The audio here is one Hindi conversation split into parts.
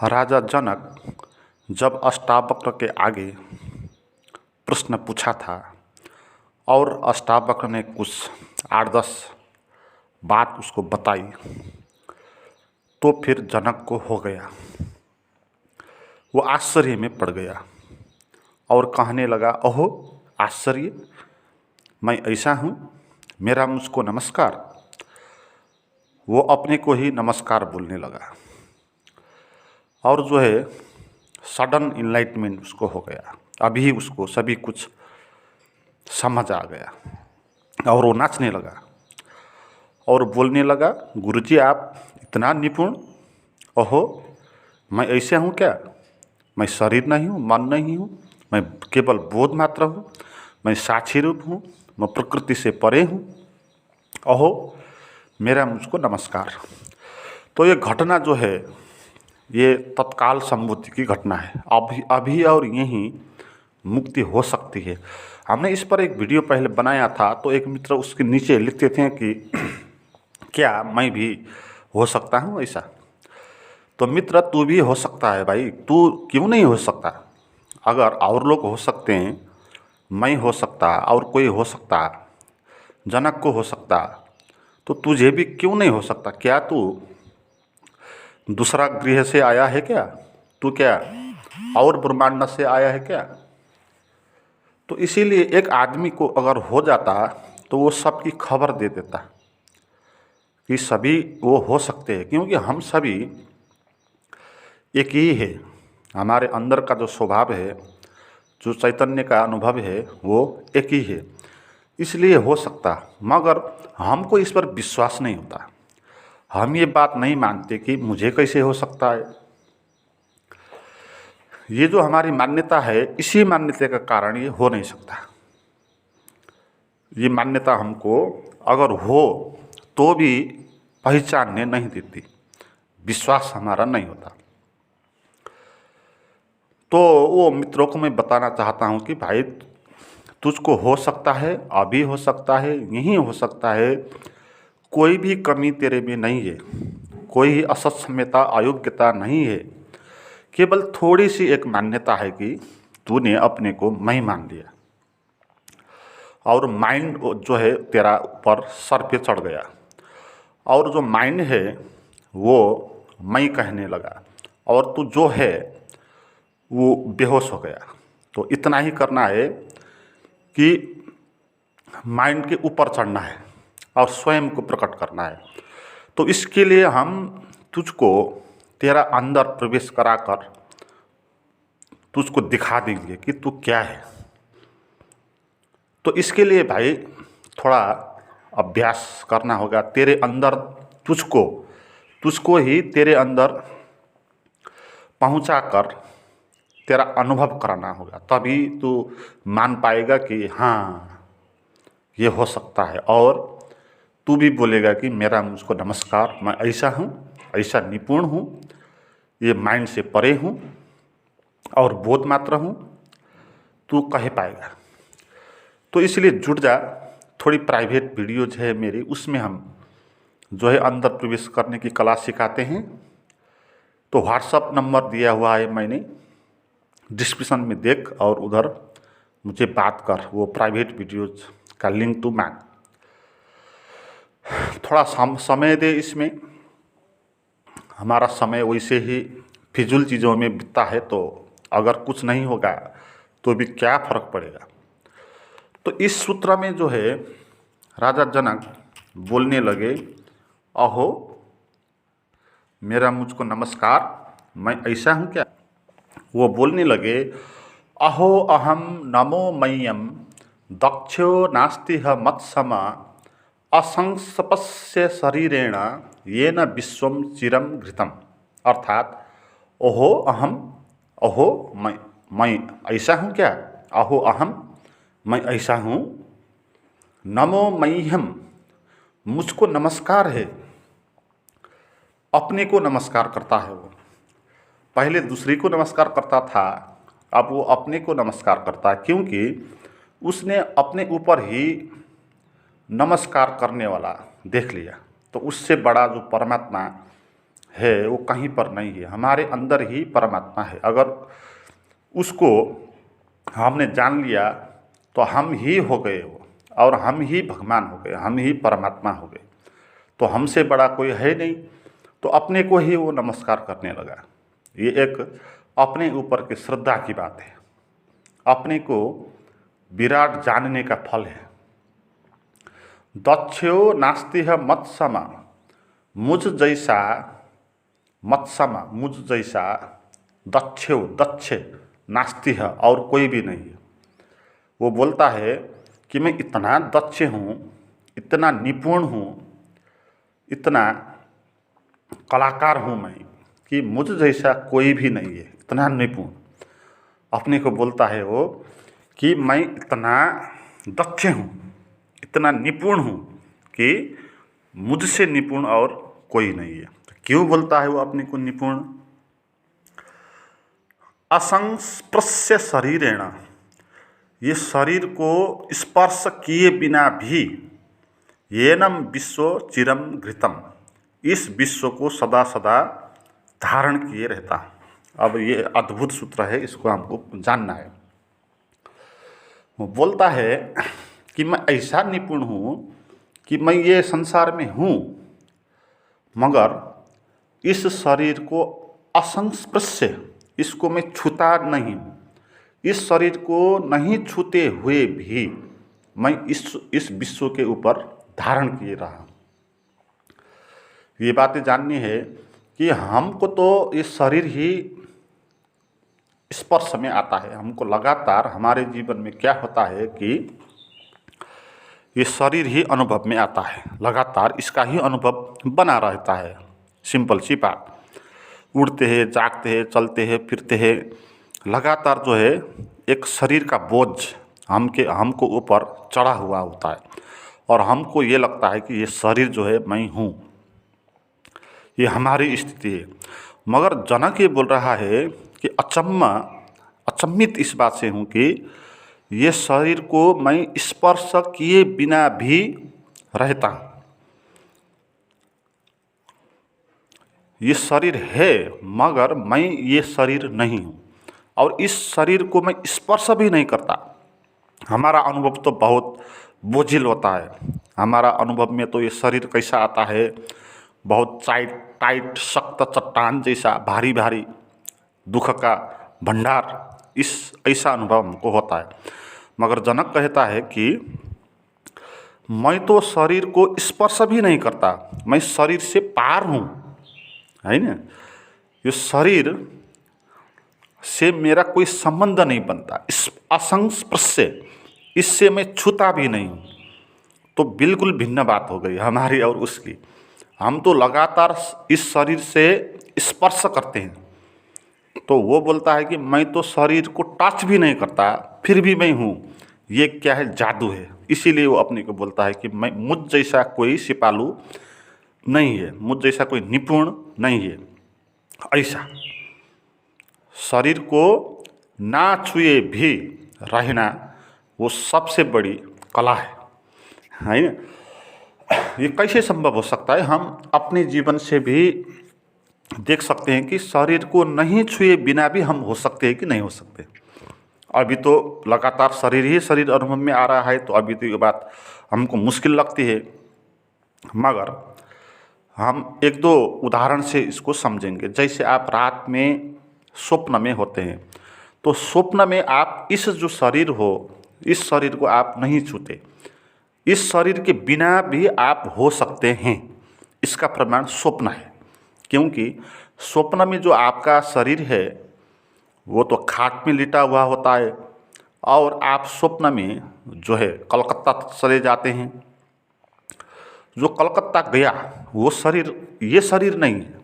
राजा जनक जब अष्टावक्र के आगे प्रश्न पूछा था और अष्टावक्र ने कुछ 8-10 बात उसको बताई तो फिर जनक को हो गया, वो आश्चर्य में पड़ गया और कहने लगा, अहो आश्चर्य, मैं ऐसा हूँ, मेरा मुझको नमस्कार। वो अपने को ही नमस्कार बोलने लगा और जो है सडन इनलाइटमेंट उसको हो गया। अभी उसको सभी कुछ समझ आ गया और वो नाचने लगा और बोलने लगा, गुरुजी आप इतना निपुण, ओहो मैं ऐसे हूँ क्या? मैं शरीर नहीं हूँ, मन नहीं हूँ, मैं केवल बोध मात्र हूँ, मैं साक्षी रूप हूँ, मैं प्रकृति से परे हूँ, ओहो मेरा मुझको नमस्कार। तो ये घटना जो है ये तत्काल संभूति की घटना है। अभी और यहीं मुक्ति हो सकती है। हमने इस पर एक वीडियो पहले बनाया था, तो एक मित्र उसके नीचे लिखते थे कि क्या मैं भी हो सकता हूँ ऐसा? तो मित्र तू भी हो सकता है भाई, तू क्यों नहीं हो सकता? अगर और लोग हो सकते हैं, मैं हो सकता और कोई हो सकता, जनक को हो सकता, तो तुझे भी क्यों नहीं हो सकता? क्या तू दूसरा गृह से आया है क्या? तू क्या और ब्रह्मांड से आया है क्या? तो इसीलिए एक आदमी को अगर हो जाता तो वो सबकी खबर दे देता कि सभी वो हो सकते हैं, क्योंकि हम सभी एक ही है। हमारे अंदर का जो स्वभाव है, जो चैतन्य का अनुभव है, वो एक ही है, इसलिए हो सकता। मगर हमको इस पर विश्वास नहीं होता। हम ये बात नहीं मानते कि मुझे कैसे हो सकता है। ये जो हमारी मान्यता है, इसी मान्यता के कारण ये हो नहीं सकता। ये मान्यता हमको अगर हो तो भी पहचानने नहीं देती, विश्वास हमारा नहीं होता। तो वो मित्रों को मैं बताना चाहता हूँ कि भाई तुझको हो सकता है, अभी हो सकता है, यहीं हो सकता है। कोई भी कमी तेरे में नहीं है, कोई असक्षमता अयोग्यता नहीं है। केवल थोड़ी सी एक मान्यता है कि तूने अपने को मैं मान लिया और माइंड जो है तेरा ऊपर सर पे चढ़ गया और जो माइंड है वो मैं कहने लगा और तू जो है वो बेहोश हो गया। तो इतना ही करना है कि माइंड के ऊपर चढ़ना है और स्वयं को प्रकट करना है। तो इसके लिए हम तुझको तेरा अंदर प्रवेश कराकर तुझको दिखा देंगे कि तू क्या है। तो इसके लिए भाई थोड़ा अभ्यास करना होगा। तेरे अंदर तुझको ही तेरे अंदर पहुंचाकर तेरा अनुभव कराना होगा, तभी तू मान पाएगा कि हाँ ये हो सकता है। और तू भी बोलेगा कि मेरा मुझको नमस्कार, मैं ऐसा हूँ, ऐसा निपुण हूँ, ये माइंड से परे हूँ और बोध मात्र हूँ, तू कह पाएगा। तो इसलिए जुड़ जा। थोड़ी प्राइवेट वीडियोज है मेरी, उसमें हम जो है अंदर प्रवेश करने की कला सिखाते हैं। तो व्हाट्सअप नंबर दिया हुआ है मैंने, डिस्क्रिप्शन में देख और उधर मुझे बात कर, वो प्राइवेट वीडियोज का लिंक तू मांग। थोड़ा समय दे, इसमें हमारा समय वैसे ही फिजूल चीज़ों में बीतता है, तो अगर कुछ नहीं होगा तो भी क्या फर्क पड़ेगा। तो इस सूत्र में जो है राजा जनक बोलने लगे, अहो मेरा मुझको नमस्कार, मैं ऐसा हूँ क्या? वो बोलने लगे, अहो अहम नमो मह्यम दक्षो नास्ति ह मत्सम असंस्पस्य शरीरेण येन विश्वम चिरम घृतम। अर्थात अहो मैं ऐसा हूँ क्या? अहो अहम मैं ऐसा हूँ, नमो मह्यम मुझको नमस्कार है। अपने को नमस्कार करता है वो। पहले दूसरे को नमस्कार करता था, अब वो अपने को नमस्कार करता है, क्योंकि उसने अपने ऊपर ही नमस्कार करने वाला देख लिया। तो उससे बड़ा जो परमात्मा है वो कहीं पर नहीं है, हमारे अंदर ही परमात्मा है। अगर उसको हमने जान लिया तो हम ही हो गए वो, और हम ही भगवान हो गए, हम ही परमात्मा हो गए। तो हमसे बड़ा कोई है नहीं, तो अपने को ही वो नमस्कार करने लगा। ये एक अपने ऊपर की श्रद्धा की बात है, अपने को विराट जानने का फल है। दक्षो नास्ति है मत्समा, मुझ जैसा मत्समा, मुझ जैसा दक्षो, दक्ष नास्ति है, और कोई भी नहीं है। वो बोलता है कि मैं इतना दक्ष हूँ, इतना निपुण हूँ, इतना कलाकार हूँ मैं, कि मुझ जैसा कोई भी नहीं है, इतना निपुण। अपने को बोलता है वो कि मैं इतना दक्ष हूँ, इतना निपुण हूँ कि मुझसे निपुण और कोई नहीं है। तो क्यों बोलता है वो अपने को निपुण? असंस्पृश्य शरीरेण, ये शरीर को स्पर्श किए बिना भी येनम विश्व चिरम घृतम, इस विश्व को सदा सदा धारण किए रहता। अब ये अद्भुत सूत्र है, इसको हमको जानना है। वो बोलता है कि मैं ऐसा निपुण हूँ कि मैं ये संसार में हूँ, मगर इस शरीर को असंस्पृश्य, इसको मैं छूता नहीं, इस शरीर को नहीं छूते हुए भी मैं इस विश्व के ऊपर धारण किए रहा। ये बातें जाननी है कि हमको तो ये शरीर ही स्पर्श में आता है। हमको लगातार हमारे जीवन में क्या होता है कि ये शरीर ही अनुभव में आता है, लगातार इसका ही अनुभव बना रहता है। सिंपल सी बात, उड़ते हैं, जागते हैं, चलते हैं, फिरते हैं, लगातार जो है एक शरीर का बोझ हमको ऊपर चढ़ा हुआ होता है, और हमको ये लगता है कि ये शरीर जो है मैं हूँ, ये हमारी स्थिति है। मगर जनक ये बोल रहा है कि अचम्मित इस बात से हूँ कि ये शरीर को मैं स्पर्श किए बिना भी रहता हूँ। ये शरीर है मगर मैं ये शरीर नहीं हूँ, और इस शरीर को मैं स्पर्श भी नहीं करता। हमारा अनुभव तो बहुत बोझिल होता है। हमारा अनुभव में तो ये शरीर कैसा आता है, बहुत टाइट सख्त चट्टान जैसा भारी भारी दुख का भंडार, इस ऐसा अनुभव हमको होता है। मगर जनक कहता है कि मैं तो शरीर को स्पर्श भी नहीं करता, मैं शरीर से पार हूँ, है ना। ये शरीर से मेरा कोई संबंध नहीं बनता, इस असंस्पृश्य, इससे मैं छूता भी नहीं हूँ। तो बिल्कुल भिन्न बात हो गई हमारी और उसकी। हम तो लगातार इस शरीर से स्पर्श करते हैं, तो वो बोलता है कि मैं तो शरीर को टच भी नहीं करता, फिर भी मैं हूँ। ये क्या है? जादू है। इसीलिए वो अपने को बोलता है कि मैं, मुझ जैसा कोई सिपालू नहीं है, मुझ जैसा कोई निपुण नहीं है। ऐसा शरीर को ना छुए भी रहना वो सबसे बड़ी कला है ना। ये कैसे संभव हो सकता है? हम अपने जीवन से भी देख सकते हैं कि शरीर को नहीं छुए बिना भी हम हो सकते हैं कि नहीं हो सकते। अभी तो लगातार शरीर ही शरीर अनुभव में आ रहा है, तो अभी तो ये बात हमको मुश्किल लगती है। मगर हम एक दो उदाहरण से इसको समझेंगे। जैसे आप रात में स्वप्न में होते हैं, तो स्वप्न में आप इस जो शरीर हो, इस शरीर को आप नहीं छूते, इस शरीर के बिना भी आप हो सकते हैं। इसका प्रमाण स्वप्न है, क्योंकि स्वप्न में जो आपका शरीर है वो तो खाट में लिटा हुआ होता है, और आप स्वप्न में जो है कलकत्ता चले जाते हैं। जो कलकत्ता गया वो शरीर, ये शरीर नहीं है,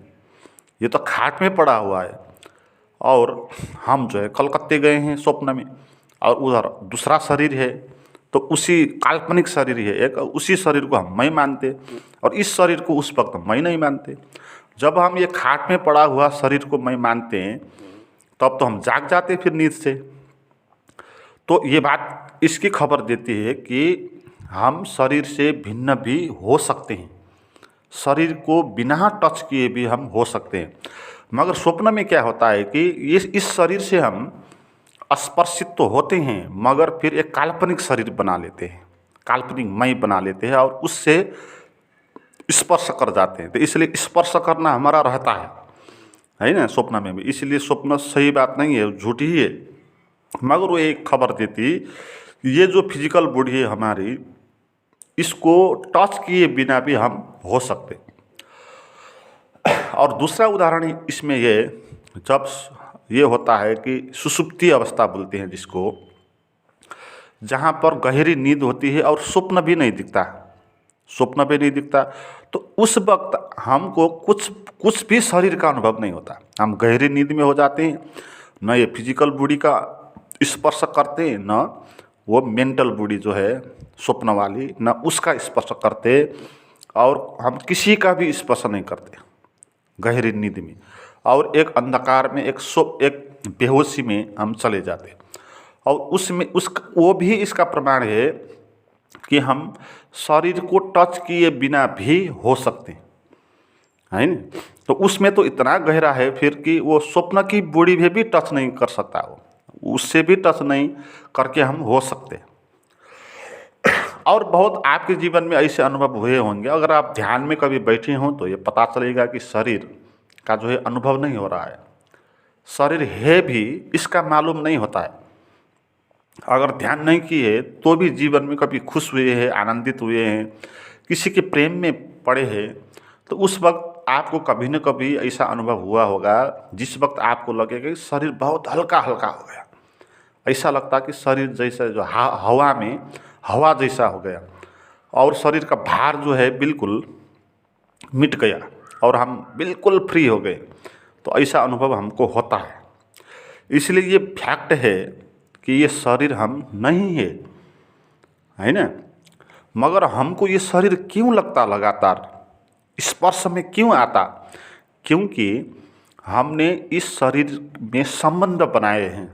ये तो खाट में पड़ा हुआ है, और हम जो है कलकत्ते गए हैं स्वप्न में, और उधर दूसरा शरीर है, तो उसी काल्पनिक शरीर है एक, उसी शरीर को हम मैं मानते, और इस शरीर को उस वक्त मैं नहीं मानते। जब हम ये खाट में पड़ा हुआ शरीर को मैं मानते हैं, तब तो हम जाग जाते फिर नींद से। तो ये बात इसकी खबर देती है कि हम शरीर से भिन्न भी हो सकते हैं। शरीर को बिना टच किए भी हम हो सकते हैं। मगर स्वप्न में क्या होता है कि इस शरीर से हम स्पर्शित तो होते हैं, मगर फिर एक काल्पनिक शरीर बना लेते हैं, काल्पनिक मैं बना लेते हैं और उससे स्पर्श कर जाते हैं। तो इसलिए स्पर्श करना हमारा रहता है ना स्वप्न में भी। इसलिए स्वप्न सही बात नहीं है, झूठी ही है। मगर वो एक खबर देती, ये जो फिजिकल बॉडी है हमारी, इसको टच किए बिना भी हम हो सकते। और दूसरा उदाहरण इसमें ये, जब ये होता है कि सुषुप्ति अवस्था बोलते हैं जिसको, जहाँ पर गहरी नींद होती है और स्वप्न भी नहीं दिखता, स्वप्न भी नहीं दिखता, तो उस वक्त हमको कुछ भी शरीर का अनुभव नहीं होता। हम गहरी नींद में हो जाते हैं, न ये फिजिकल बॉडी का स्पर्श करते, न वो मेंटल बॉडी जो है स्वप्न वाली, न उसका स्पर्श करते, और हम किसी का भी स्पर्श नहीं करते गहरी नींद में, और एक अंधकार में एक बेहोशी में हम चले जाते। और उसमें वो भी इसका प्रमाण है कि हम शरीर को टच किए बिना भी हो सकते हैं, है ना। तो उसमें तो इतना गहरा है फिर कि वो स्वप्न की बॉडी में भी टच नहीं कर सकता, वो उससे भी टच नहीं करके हम हो सकते। और बहुत आपके जीवन में ऐसे अनुभव हुए होंगे, अगर आप ध्यान में कभी बैठे हों तो ये पता चलेगा कि शरीर का जो है अनुभव नहीं हो रहा है, शरीर है भी इसका मालूम नहीं होता है। अगर ध्यान नहीं किए तो भी जीवन में कभी खुश हुए हैं, आनंदित हुए हैं, किसी के प्रेम में पड़े हैं, तो उस वक्त आपको कभी न कभी ऐसा अनुभव हुआ होगा जिस वक्त आपको लगेगा कि शरीर बहुत हल्का हल्का हो गया। ऐसा लगता कि शरीर जैसा जो हवा में हवा जैसा हो गया, और शरीर का भार जो है बिल्कुल मिट गया और हम बिल्कुल फ्री हो गए। तो ऐसा अनुभव हमको होता है। इसलिए ये फैक्ट है कि ये शरीर हम नहीं है ना। मगर हमको ये शरीर क्यों लगता लगातार, स्पर्श में क्यों आता? क्योंकि हमने इस शरीर में संबंध बनाए हैं,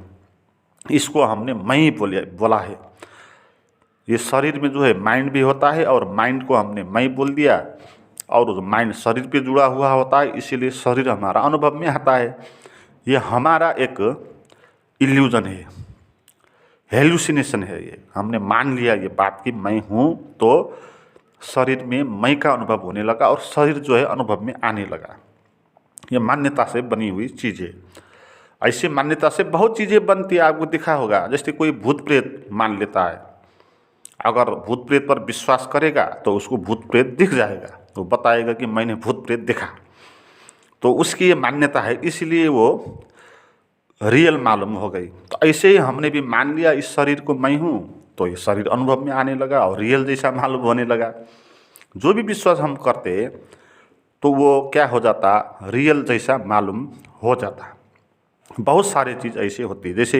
इसको हमने मैं ही बोला है। ये शरीर में जो है माइंड भी होता है, और माइंड को हमने मैं बोल दिया, और माइंड शरीर पे जुड़ा हुआ होता है, इसीलिए शरीर हमारा अनुभव में आता है। ये हमारा एक इल्यूजन है, हेलुसिनेशन है। ये हमने मान लिया ये बात कि मैं हूँ, तो शरीर में मैं का अनुभव होने लगा और शरीर जो है अनुभव में आने लगा। ये मान्यता से बनी हुई चीज़ें। ऐसे मान्यता से बहुत चीज़ें बनती है, आपको दिखा होगा। जैसे कोई भूत प्रेत मान लेता है, अगर भूत प्रेत पर विश्वास करेगा तो उसको भूत प्रेत दिख जाएगा, तो बताएगा कि मैंने भूत प्रेत देखा। तो उसकी ये मान्यता है, इसलिए वो रियल मालूम हो गई। तो ऐसे ही हमने भी मान लिया इस शरीर को मैं हूँ, तो ये शरीर अनुभव में आने लगा और रियल जैसा मालूम होने लगा। जो भी विश्वास हम करते तो वो क्या हो जाता, रियल जैसा मालूम हो जाता। बहुत सारे चीज़ ऐसे होती है। जैसे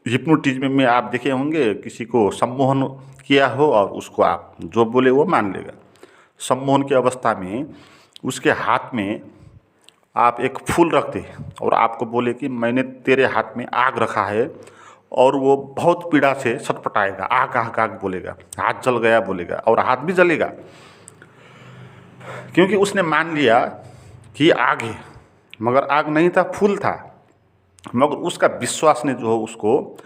हिप्नोटिज्म में आप देखे होंगे, किसी को सम्मोहन किया हो और उसको आप जो बोले वो मान लेगा। सम्मोहन की अवस्था में उसके हाथ में आप एक फूल रख दे और आपको बोले कि मैंने तेरे हाथ में आग रखा है, और वो बहुत पीड़ा से छटपटाएगा, आग आग आग बोलेगा, हाथ जल गया बोलेगा, और हाथ भी जलेगा, क्योंकि उसने मान लिया कि आग है, मगर आग नहीं था, फूल था। मगर उसका विश्वास ने जो है उसको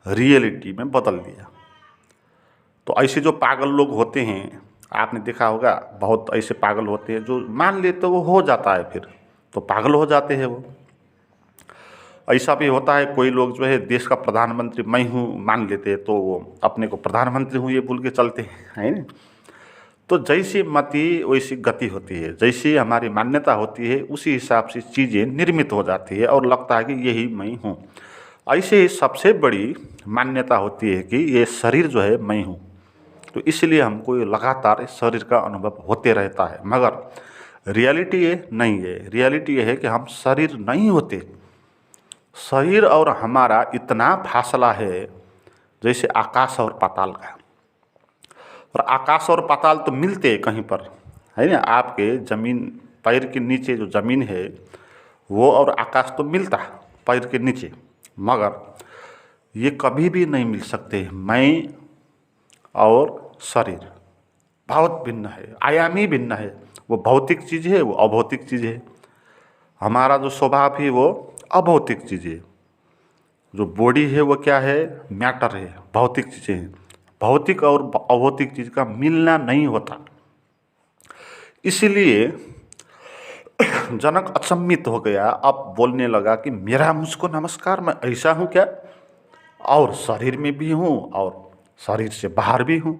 रियलिटी में बदल दिया। तो ऐसे जो पागल लोग होते हैं, आपने देखा होगा, बहुत ऐसे पागल होते हैं जो मान लेते वो हो जाता है, फिर तो पागल हो जाते हैं वो। ऐसा भी होता है, कोई लोग जो है देश का प्रधानमंत्री मैं हूँ मान लेते हैं, तो वो अपने को प्रधानमंत्री हूँ ये बोल के चलते हैं, है ना। तो जैसी मति वैसी गति होती है, जैसी हमारी मान्यता होती है उसी हिसाब से चीज़ें निर्मित हो जाती है और लगता है कि यही मैं हूँ। ऐसे ही सबसे बड़ी मान्यता होती है कि ये शरीर जो है मैं हूँ, तो इसलिए हमको ये लगातार शरीर का अनुभव होते रहता है। मगर रियलिटी ये नहीं है। रियलिटी ये है कि हम शरीर नहीं होते। शरीर और हमारा इतना फासला है जैसे आकाश और पाताल का। और आकाश और पाताल तो मिलते कहीं पर, है ना। आपके ज़मीन, पैर के नीचे जो ज़मीन है वो और आकाश तो मिलता पैर के नीचे, मगर ये कभी भी नहीं मिल सकते मैं और शरीर। बहुत भिन्न है, आयामी भिन्न है। वो भौतिक चीज़ है, वो अभौतिक चीज़ है। हमारा जो स्वभाव है वो अभौतिक चीज़ है। जो बॉडी है वो क्या है, मैटर है, भौतिक चीज़ें हैं। भौतिक और अभौतिक चीज़ का मिलना नहीं होता। इसलिए जनक अचंभित हो गया। अब बोलने लगा कि मेरा मुझको नमस्कार, मैं ऐसा हूँ क्या, और शरीर में भी हूँ और शरीर से बाहर भी हूँ,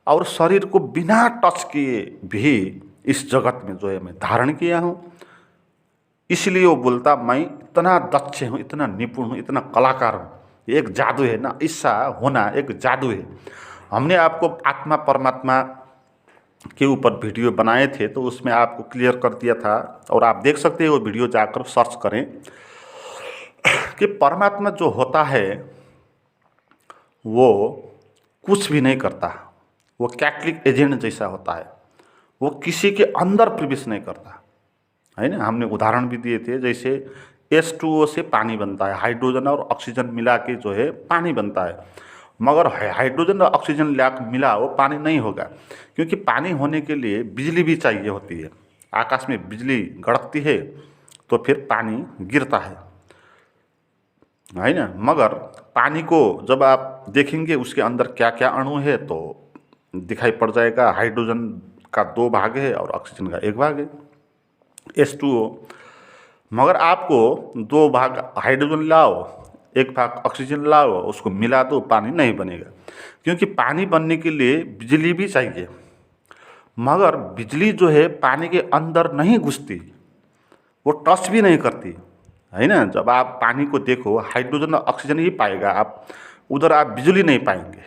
और शरीर को बिना टच किए भी इस जगत में जो है मैं धारण किया हूँ। इसलिए वो बोलता मैं इतना दक्ष हूँ, इतना निपुण हूँ, इतना कलाकार हूँ। एक जादू है ना, ऐसा होना एक जादू है। हमने आपको आत्मा परमात्मा के ऊपर वीडियो बनाए थे, तो उसमें आपको क्लियर कर दिया था, और आप देख सकते हैं वो वीडियो जाकर सर्च करें कि परमात्मा जो होता है वो कुछ भी नहीं करता। वो कैटलिक एजेंट जैसा होता है, वो किसी के अंदर प्रवेश नहीं करता है ना। हमने उदाहरण भी दिए थे, जैसे H2O से पानी बनता है, हाइड्रोजन और ऑक्सीजन मिला के जो है पानी बनता है। मगर हाइड्रोजन और ऑक्सीजन मिला वो पानी नहीं होगा, क्योंकि पानी होने के लिए बिजली भी चाहिए होती है। आकाश में बिजली गड़कती है तो फिर पानी गिरता है ना। मगर पानी को जब आप देखेंगे उसके अंदर क्या क्या अणु है तो दिखाई पड़ जाएगा। हाइड्रोजन का 2 भाग है और ऑक्सीजन का 1 भाग है, H2O। मगर आपको 2 भाग हाइड्रोजन लाओ, 1 भाग ऑक्सीजन लाओ, उसको मिला दो, पानी नहीं बनेगा, क्योंकि पानी बनने के लिए बिजली भी चाहिए। मगर बिजली जो है पानी के अंदर नहीं घुसती, वो टच भी नहीं करती है ना। जब आप पानी को देखो, हाइड्रोजन और ऑक्सीजन ही पाएगा आप, उधर आप बिजली नहीं पाएंगे।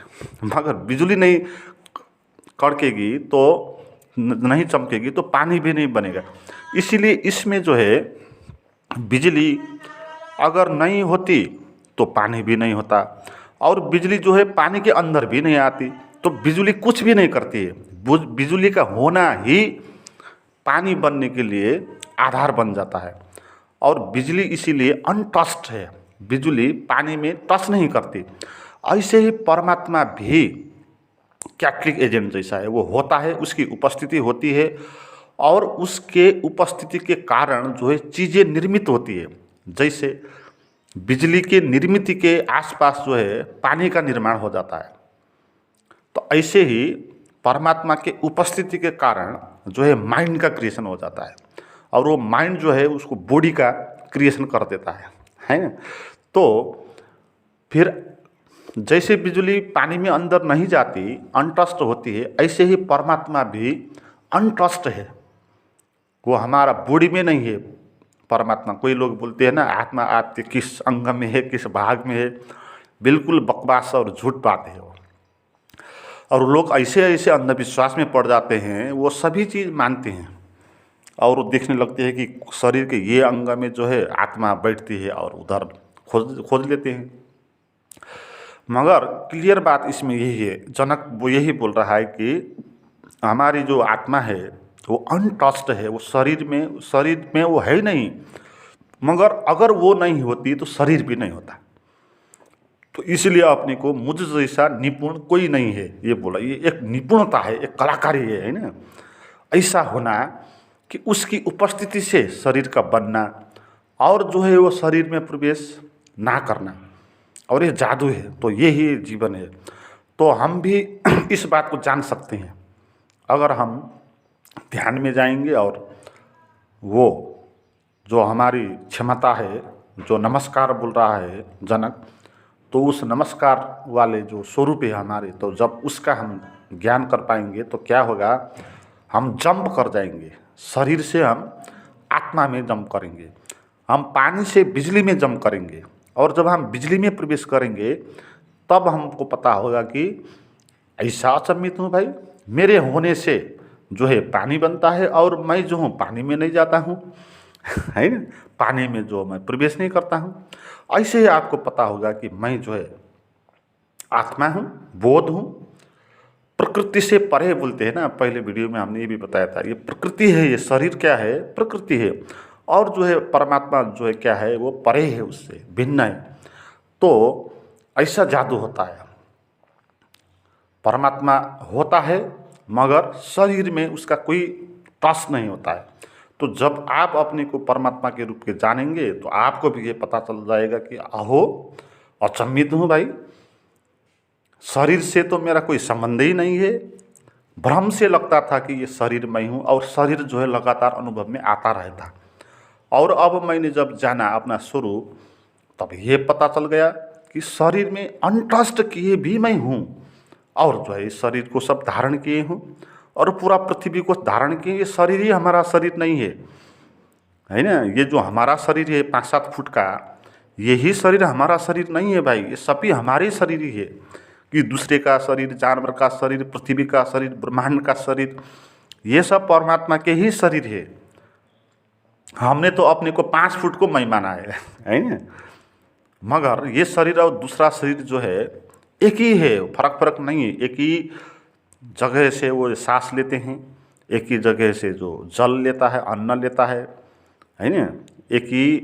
मगर बिजली नहीं कड़केगी तो नहीं चमकेगी तो पानी भी नहीं बनेगा। इसीलिए इसमें जो है बिजली अगर नहीं होती तो पानी भी नहीं होता, और बिजली जो है पानी के अंदर भी नहीं आती तो बिजली कुछ भी नहीं करती है। बिजली का होना ही पानी बनने के लिए आधार बन जाता है। और बिजली इसीलिए अनटच्ड है, बिजली पानी में टच नहीं करती। ऐसे ही परमात्मा भी कैटलिक एजेंट जैसा है, वो होता है, उसकी उपस्थिति होती है, और उसके उपस्थिति के कारण जो है चीज़ें निर्मित होती है। जैसे बिजली के निर्मित के आसपास जो है पानी का निर्माण हो जाता है, तो ऐसे ही परमात्मा के उपस्थिति के कारण जो है माइंड का क्रिएशन हो जाता है, और वो माइंड जो है उसको बॉडी का क्रिएशन कर देता है ना। तो फिर जैसे बिजली पानी में अंदर नहीं जाती, अनटच्ड होती है, ऐसे ही परमात्मा भी अनटच्ड है। वो हमारा बॉडी में नहीं है परमात्मा। कोई लोग बोलते हैं ना आत्मा आपके किस अंग में है, किस भाग में है, बिल्कुल बकवास और झूठ बात है वो। और लोग ऐसे ऐसे अंधविश्वास में पड़ जाते हैं, वो सभी चीज़ मानते हैं और देखने लगते हैं कि शरीर के ये अंग में जो है आत्मा बैठती है, और उधर खोज लेते हैं। मगर क्लियर बात इसमें यही है, जनक वो यही बोल रहा है कि हमारी जो आत्मा है वो अनटच्ड है, वो शरीर में वो है ही नहीं। मगर अगर वो नहीं होती तो शरीर भी नहीं होता। तो इसलिए अपने को मुझ जैसा निपुण कोई नहीं है, ये बोला। ये एक निपुणता है, एक कलाकारी है ना। ऐसा होना कि उसकी उपस्थिति से शरीर का बनना, और जो है वो शरीर में प्रवेश ना करना, और ये जादू है। तो ये ही जीवन है। तो हम भी इस बात को जान सकते हैं अगर हम ध्यान में जाएंगे, और वो जो हमारी क्षमता है, जो नमस्कार बोल रहा है जनक, तो उस नमस्कार वाले जो स्वरूप है हमारे, तो जब उसका हम ज्ञान कर पाएंगे तो क्या होगा, हम जंप कर जाएंगे। शरीर से हम आत्मा में जंप करेंगे, हम पानी से बिजली में जंप करेंगे, और जब हम बिजली में प्रवेश करेंगे तब हमको पता होगा कि ऐसा अचंभित हूँ भाई, मेरे होने से जो है पानी बनता है, और मैं जो हूँ पानी में नहीं जाता हूँ है ना, पानी में जो मैं प्रवेश नहीं करता हूँ। ऐसे ही आपको पता होगा कि मैं जो है आत्मा हूँ, बोध हूँ, प्रकृति से परे बोलते हैं ना। पहले वीडियो में हमने ये भी बताया था, ये प्रकृति है, ये शरीर क्या है, प्रकृति है, और जो है परमात्मा जो है क्या है, वो परे है, उससे भिन्न है। तो ऐसा जादू होता है, परमात्मा होता है मगर शरीर में उसका कोई टच नहीं होता है। तो जब आप अपने को परमात्मा के रूप में जानेंगे तो आपको भी ये पता चल जाएगा कि अहो, अचंभित हूँ भाई, शरीर से तो मेरा कोई संबंध ही नहीं है। भ्रम से लगता था कि ये शरीर मैं हूँ और शरीर जो है लगातार अनुभव में आता रहता। और अब मैंने जब जाना अपना स्वरूप, तब ये पता चल गया कि शरीर में अनटच्ड किए भी मैं हूँ और जो है इस शरीर को सब धारण किए हूँ और पूरा पृथ्वी को धारण किए। ये शरीर ही हमारा शरीर नहीं है ना। ये जो हमारा शरीर है 5-7 फुट का, यही शरीर हमारा शरीर नहीं है भाई। ये सभी हमारे शरीर ही है कि दूसरे का शरीर, जानवर का शरीर, पृथ्वी का शरीर, ब्रह्मांड का शरीर, ये सब परमात्मा के ही शरीर है। हमने तो अपने को 5 फुट को मैं माना है ना। मगर ये शरीर और दूसरा शरीर जो है एक ही है, फर्क नहीं है। एक ही जगह से वो सांस लेते हैं, एक ही जगह से जो जल लेता है, अन्न लेता है ना। एक ही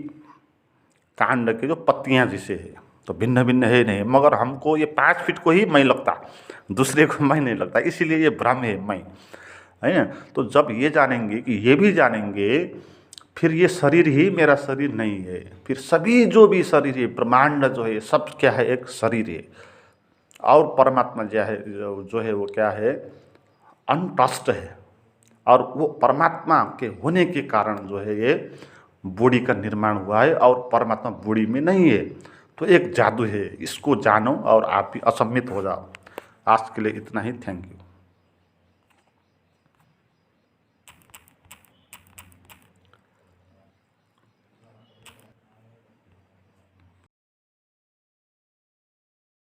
कांड के जो पत्तियां जिसे है, तो भिन्न भिन्न है नहीं। मगर हमको ये 5 फीट को ही मैं लगता, दूसरे को मैं नहीं लगता, इसीलिए ये भ्रम है मैं, है ना। तो जब ये जानेंगे कि ये भी जानेंगे, फिर ये शरीर ही मेरा शरीर नहीं है। फिर सभी जो भी शरीर है, ब्रह्मांड जो है, सब क्या है, एक शरीर है। और परमात्मा जो है वो क्या है, अनटच्ड है। और वो परमात्मा के होने के कारण जो है ये बॉडी का निर्माण हुआ है और परमात्मा बॉडी में नहीं है। तो एक जादू है, इसको जानो और आप भी अचंभित हो जाओ। आज के लिए इतना ही, थैंक यू।